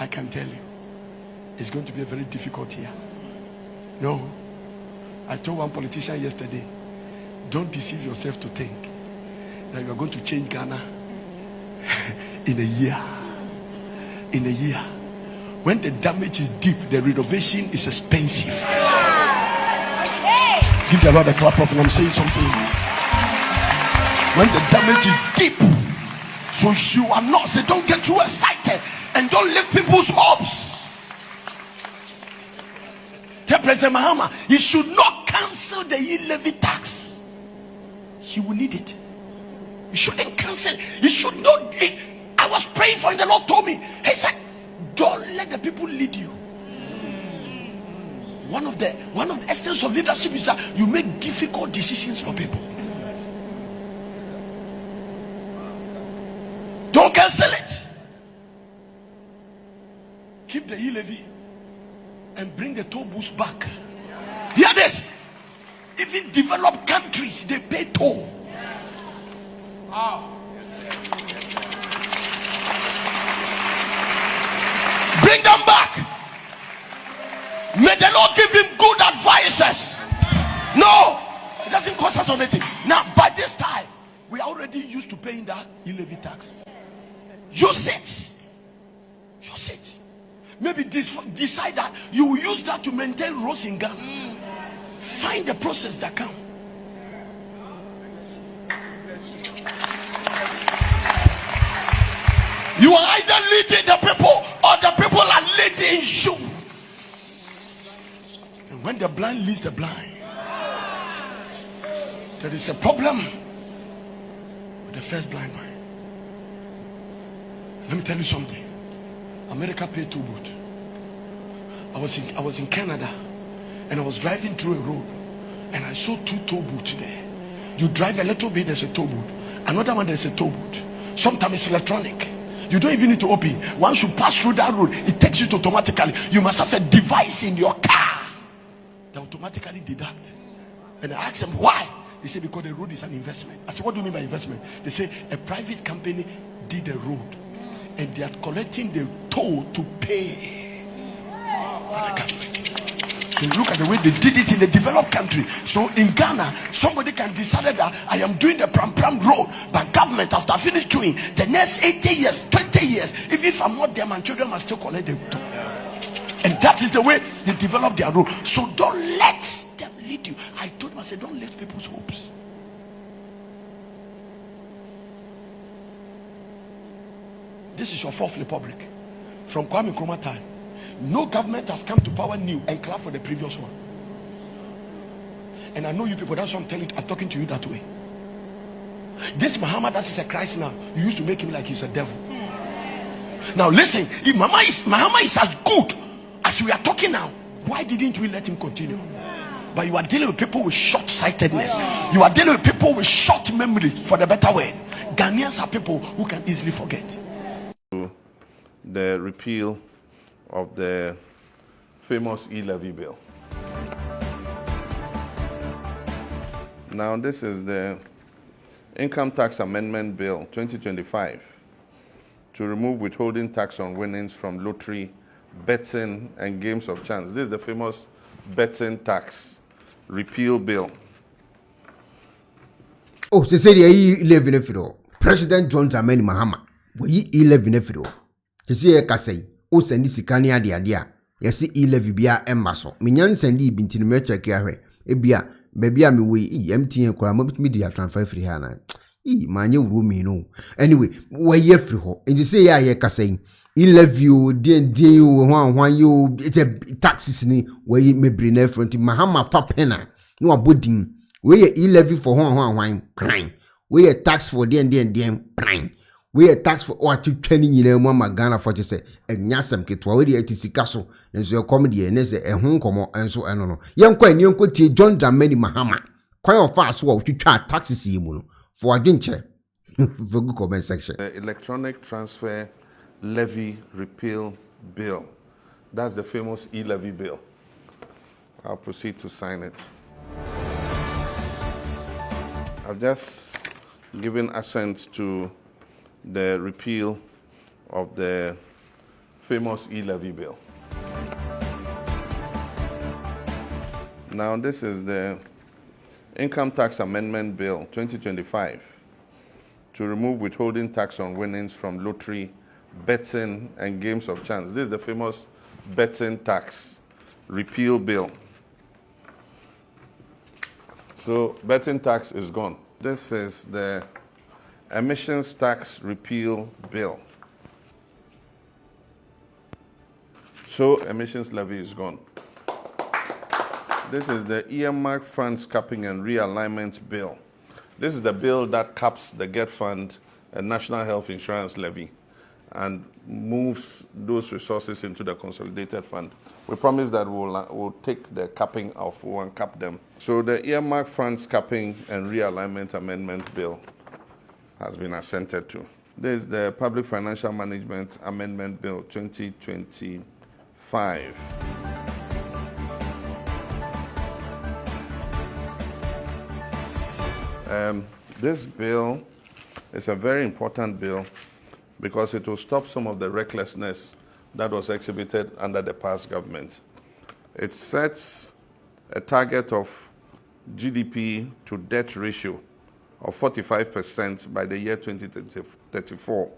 I can tell you, it's going to be a very difficult year. No, I told one politician yesterday, don't deceive yourself to think that you are going to change Ghana in a year. In a year. When the damage is deep, the renovation is expensive. Give the Lord a clap of, and I'm saying something. When the damage is deep, so you are not, say, don't get too excited and don't lift people's hopes. Tell President Mahama, he should not cancel the levy tax. He will need it. He shouldn't cancel. He should not. I was praying for him. The Lord told me, he said, don't let the people lead you. One of the essence of leadership is that you make difficult decisions for people. Don't cancel it. Keep the levy and bring the toll booths back. Hear this. Even developed countries, they pay toll. Bring them back. May the Lord give him good advices. No, it doesn't cost us anything. Now, by this time, we are already used to paying that levy tax. Use it. Use it. Maybe decide that you will use that to maintain roads in Ghana. Find the process that can. You are either leading the people or the people are leading you. And when the blind leads the blind, there is a problem with the first blind man. Let me tell you something. America paid toll booth. I was in Canada and I was driving through a road and I saw 2 toll booths there. You drive a little bit, there's a toll booth. Another one, there's a toll booth. Sometimes it's electronic. You don't even need to open. Once you pass through that road, it takes you to automatically. You must have a device in your car that automatically deduct. And I asked them why. They say because the road is an investment. I said, what do you mean by investment? They say a private company did the road and they are collecting the toll to pay for the government. So look at the way they did it in the developed country. So in Ghana, somebody can decide that I am doing the Pram road, but government, after I finish doing the next 80 years, 20 years, even if I'm not there, my children must still collect the toll. And that is the way they develop their road. So don't let them lead you. I told them, I said, don't lift people's hopes. This is your 4th republic from Kwame Nkrumah time. No government has come to power new and clap for the previous one. And I know you people, that's what I'm talking to you that way. This Muhammad, that is a Christ now. You used to make him like he's a devil. Now listen, if Muhammad is as good as we are talking now, why didn't we let him continue? But you are dealing with people with short-sightedness. You are dealing with people with short memory, for the better word. Ghanaians are people who can easily forget. The repeal of the famous levy bill. Now this is the Income Tax Amendment Bill 2025 to remove withholding tax on winnings from lottery, betting and games of chance. This is the famous betting tax repeal bill. Oh, se say the 11 efido. President John Dramani Mahama. We 11 efido. Se say ka say o sendi sikani ade ade a. Ye se 11 bia emma so. Menyan sendi binti no me check ahwe. E bia baby a me we MTN kwara mo bitimi dia transfer free ha na. Manye wuro mi no. Anyway, we ye free ho. And you say ya ye ka say 11 you den you hwan you it's a taxes ni we mebre na front Mahama fa pena. No abodin. We ye 11 for hwan crime. We ye tax for den crime. We a tax for what you training in a mama Ghana for just say a nyasam kit for the castle and so your comedy and as a home como and so I don't know. Young quite young could John Dramani Mahama. Quite fast what you charge taxes for a dincher. For good comment section. The Electronic Transfer Levy Repeal Bill. That's the famous levy bill. I'll proceed to sign it. I've just given assent to the repeal of the famous e-levy bill. Now, this is the Income Tax Amendment Bill 2025 to remove withholding tax on winnings from lottery, betting, and games of chance. This is the famous betting tax repeal bill. So, betting tax is gone. This is the emissions tax repeal bill. So, emissions levy is gone. This is the earmark funds capping and realignment bill. This is the bill that caps the GET fund and National Health Insurance levy and moves those resources into the consolidated fund. We promise that we'll take the capping off, we'll uncap them. So the earmark funds capping and realignment amendment bill has been assented to. This is the Public Financial Management Amendment Bill 2025. This bill is a very important bill because it will stop some of the recklessness that was exhibited under the past government. It sets a target of GDP to debt ratio of 45% by the year 2034.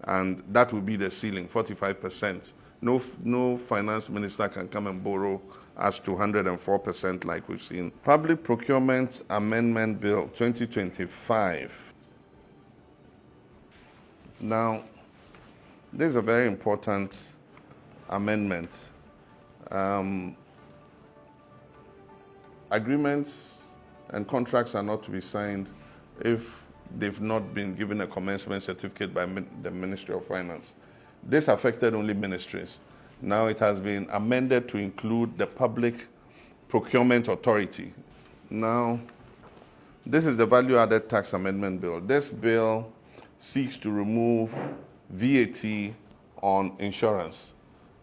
And that will be the ceiling, 45%. No finance minister can come and borrow us to 104% like we've seen. Public Procurement Amendment Bill 2025. Now, this is a very important amendment. Agreements and contracts are not to be signed if they've not been given a commencement certificate by the Ministry of Finance. This affected only ministries. Now it has been amended to include the Public Procurement Authority. Now, this is the Value Added Tax Amendment Bill. This bill seeks to remove VAT on insurance.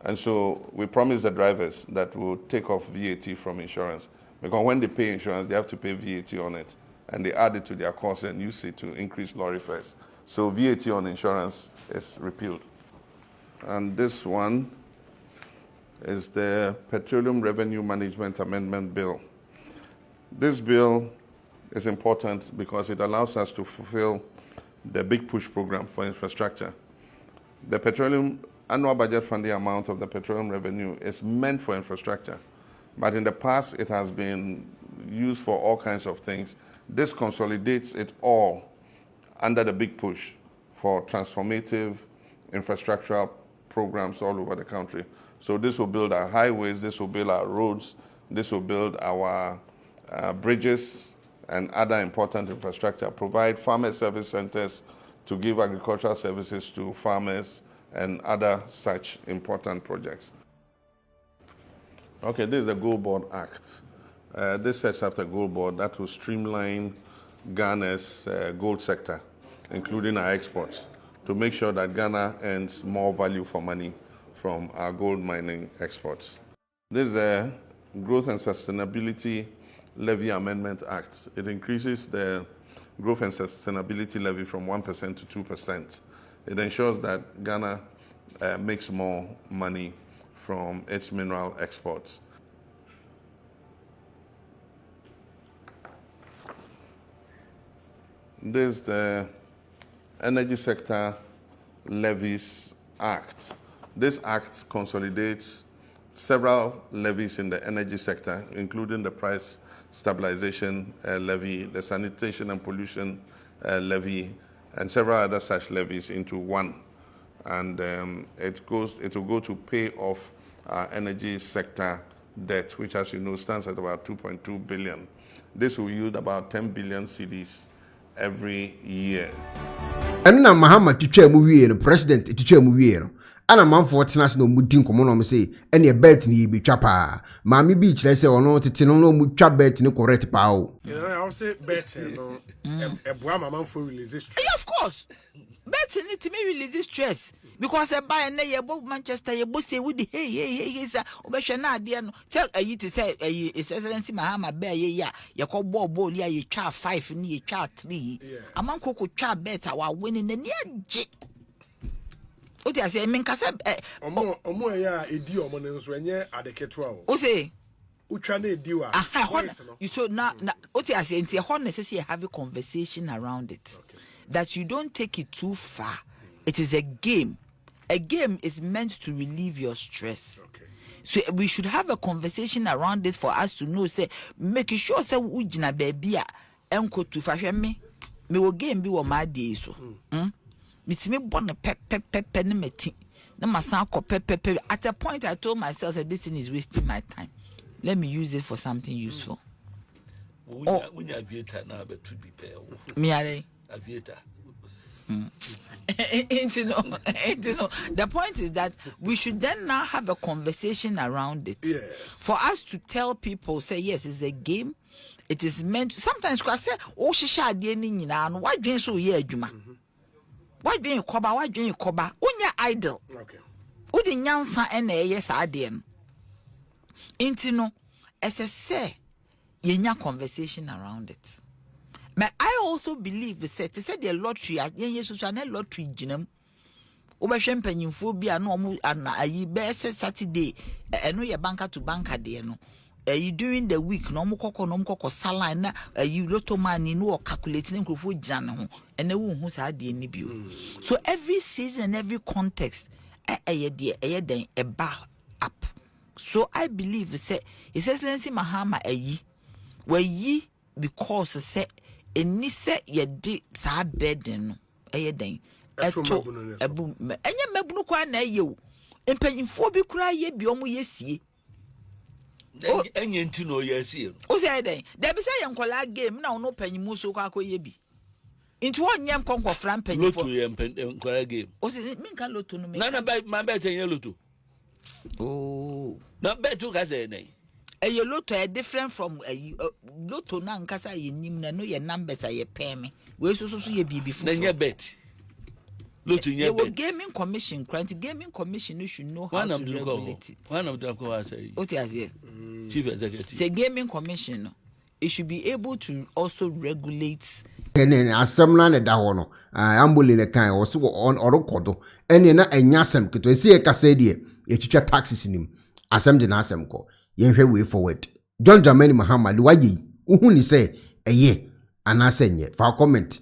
And so we promise the drivers that we'll take off VAT from insurance. Because when they pay insurance, they have to pay VAT on it. And they add it to their cost and use it to increase lorry fares. So VAT on insurance is repealed. And this one is the Petroleum Revenue Management Amendment Bill. This bill is important because it allows us to fulfill the Big Push program for infrastructure. The petroleum annual budget funding amount of the petroleum revenue is meant for infrastructure, but in the past it has been used for all kinds of things. This consolidates it all under the Big Push for transformative infrastructural programs all over the country. So this will build our highways, this will build our roads, this will build our bridges and other important infrastructure, provide farmer service centers to give agricultural services to farmers and other such important projects. Okay, this is the Gold Board Act. This sets up the Gold Board that will streamline Ghana's gold sector, including our exports, to make sure that Ghana earns more value for money from our gold mining exports. This is the Growth and Sustainability Levy Amendment Act. It increases the growth and sustainability levy from 1% to 2%. It ensures that Ghana makes more money from its mineral exports. This is the Energy Sector Levies Act. This act consolidates several levies in the energy sector, including the price stabilization levy, the sanitation and pollution levy, and several other such levies into one. And it will go to pay off our energy sector debt, which, as you know, stands at about 2.2 billion. This will yield about 10 billion cedis every year. And now Mahama teacher movie and president teacher movie. Ana manfo tenas no mudi nkomo no say ene e bet ni be twa pa maami bi kire say ono tete no mu twa bet ni correct pa o. You know, I say bet no e boa manfo release stress. Yeah, of course. Bet ni to me release stress because e buy na ye bo Manchester ye bo say we hey sir obehwe na ade no tell ayi to say ayi excellency Mahama be ye ko ball ya ye twa 5 ni ye twa 3 amanko ko twa bet awa winning na ni age. What I say, mean, case, omo ya edi omo ne nso enye adeketo a o say, utwa na edi wa. You so now, what I say, it's a necessary have a conversation around it. Okay. That you don't take it too far. It is a game. A game is meant to relieve your stress. Okay. So we should have a conversation around this for us to know, say, make sure say ujina baby enko to fashion me will game be what my day so. It's me born a pep meti. No my son pep. At a point I told myself that this thing is wasting my time. Let me use it for something useful. When you aviator now, but to be paid. Me are Aviator. The point is that we should then now have a conversation around it. Yes. For us to tell people, say, yes, it's a game. It is meant to, sometimes I say, oh, shisha de ni na no why drink so ye adwuma. Why drink koba, why drink koba? Unya idle. Okay. Udi nyansa ene yes ade no. Inti no, as I say, yenya conversation around it. But I also believe they said the lottery lottery jinam. Obehwe mpanyimfo bia na omu ana ayi be Saturday eno ye banker to banker de no. During the week no mukoko sala na you lotto money no calculating nkrofo gina ne ho ene wo hu sa de ni bio. So every season, every context den a bar up. So I believe say His Excellency Mahama where ye because say eni se ye de sa burden no den eto ebu enye mabunu kwa na ye o empanyimfo bi kura ye bi omo yesie Enye nti no yesie o say den there be say ye nkola game na ono panyimu so kwa akoye bi nti won nyem konko fran panyimfo loto ye nkola game o say me kan loto no me na ma bet enye loto oh na bet to ka say den a lotto are different from a lotto na nkasa ye nim na no ye numbers are ye pay me we so ye bibi fu na nye bet lotto nye bet gaming commission no should know how to regulate it. One of them go say What is here chief executive say gaming commission no, it should be able to also regulate ene asem na ne da ho no ambole ne kan wo so on orokodo ene na anya asem keto esi e kasa die ye twitwa taxes nim asem de na asem ko yenhwe way forward John Dramani Mahama de waye uhu ni say eye anase nye fa comment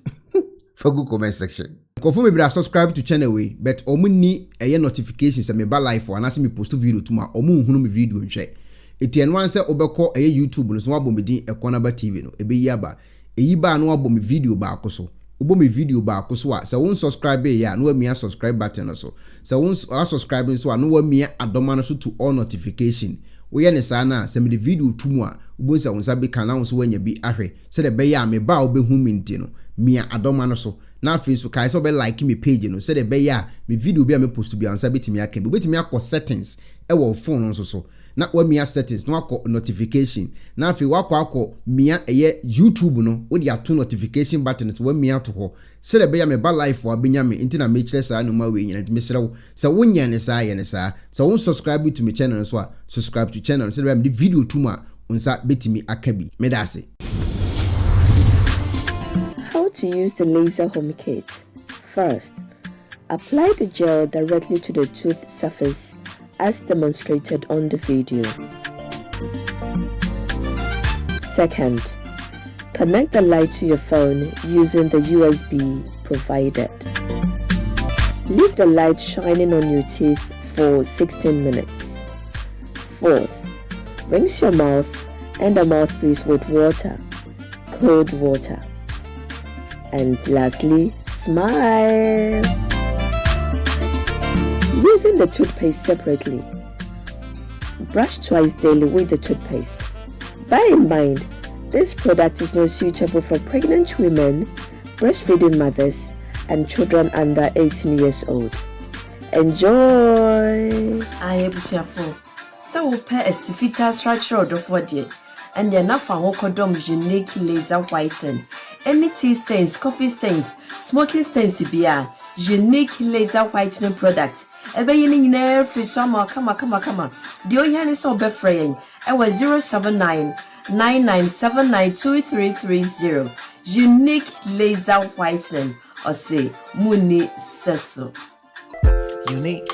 for good comment section confirm me bra subscribe to channel we but omuni eye notifications me ba live for anase me post video tuma omu hunu me video nhwe etien wan say obekọ eye YouTube no so wabọ me din Ekuonaba TV no ebe yi aba eyi ba no wabọ me video ba akoso obo me video ba akoso a so won subscribe ya no wamia subscribe button no so won subscribe so no wamia adoma no so to all notification we ye ne sana se me video tumu a ubonsa won sabe kan na so wanya bi ahwe se de be ya me ba obehu mi nti no mia adoma no so na Facebook kai so be like me page no se de be ya me video bi a me post bi ansa betimi aka bi betimi akọ settings e wo phone no so na wa mia settings no akọ notification na afi wakọ mia eye YouTube no wo dia to notification button to wa mia to ho se de be ya me ba live wa benya me nti na me kire saa no ma we nyina me serew se wonya ne saa ye ne saa se won subscribe to my channel so subscribe to channel se de me video tuma unsa betimi aka bi me da se. How to use the laser home kit. First, apply the gel directly to the tooth surface as demonstrated on the video. Second, connect the light to your phone using the USB provided. Leave the light shining on your teeth for 16 minutes. Fourth, rinse your mouth and the mouthpiece with water, cold water. And lastly, smile. Using the toothpaste separately. Brush twice daily with the toothpaste. Bear in mind, this product is not suitable for pregnant women, breastfeeding mothers, and children under 18 years old. Enjoy! I am so pair a sifita structure of body, and you're not for unique laser whiten. Any tea stains, coffee stains, smoking stains beer, unique laser whitening product. Ebe yini nyina free swama kama. The only is so be free. I was 07999792330. Unique laser whitening or say Muni Seso. unique.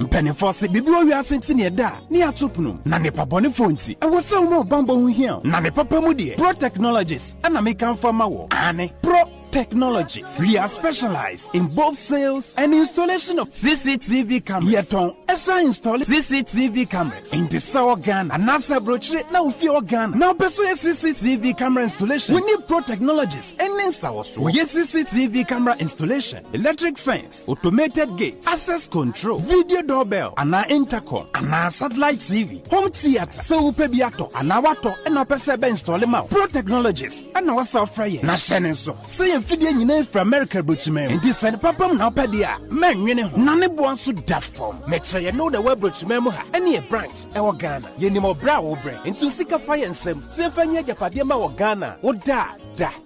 Mpanimfoɔ se bibi owi asenti ne da ne atopnum na ne pabɔne fonti ɛwɔ sɛ wo ma bambɔ ho hia na ne papa mu deɛ Pro Technologies ana meka mfa ma wo ane Pro Technologies. We are specialized in both sales and installation of CCTV cameras. Yeton esa install CCTV cameras in the South Ghana and NASA brochure now fear Ghana. Now pursue CCTV camera installation. We need Pro Technologies and in South. We get CCTV camera installation, electric fence, automated gate, access control, video doorbell, and our intercom, and our satellite TV, home theater, so upebiato, and our water, and our persebe install them out. Pro Technologies and our software. Na shenenso. Say fidie nyina fra America brochimem ndi send papam na opedia man nwene ho na ne bo anso da form me kye no the web brochimem ha ene e branch e wo Ghana ye ni mo bra wo bre nti sika fa ye nsem se fa nya japade ma wo Ghana wo da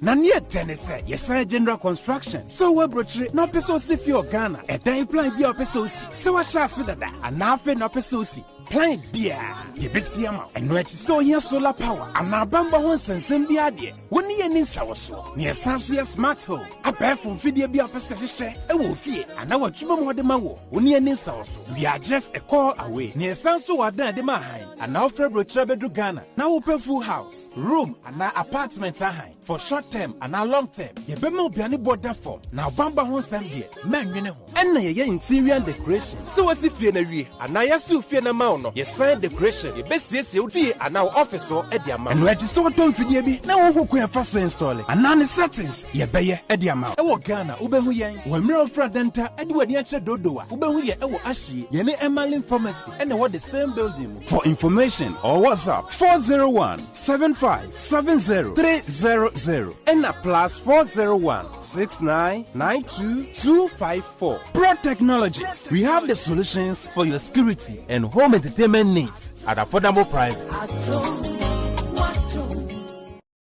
na ne tenese ye say general construction so web brochire na peso si fi o Ghana e dan plan bi o peso si se wa sha se dada ana afi na peso si plan bia ye besi ama eno echi so here solar power ana bamba ho nsensem bi ade woni ye ni nsawo so ne esanso ye smart home abefo fidie bi apese hye e wo fie ana watwuma mo de ma wo woni ye ni nsawo so we are just a call away ne esanso wadan de ma han ana ofre brochire bedu Ghana na wo pe full house room ana apartment ahan for short term ana long term ye be ma obiane border form na bamba ho nsem de manwene ho enna ye interior decoration so wasi fie na wie ana yasi fie na ma no yes sign decoration ye besiesie odie ana office so e dia ma no edi so to mfidie bi na wo hokun fa so install ana ne settings ye beye e dia ma e wo Ghana wo behu yen wo mira ofra denta e de wani a che dodowa wo behu ye e wo ahie ye ne Emerlin Pharmacy e na wo the same building. For information or WhatsApp 401-7570-300 and a +401-6992-254. Pro Technologies. We have the solutions for your security and home entertainment needs at affordable prices.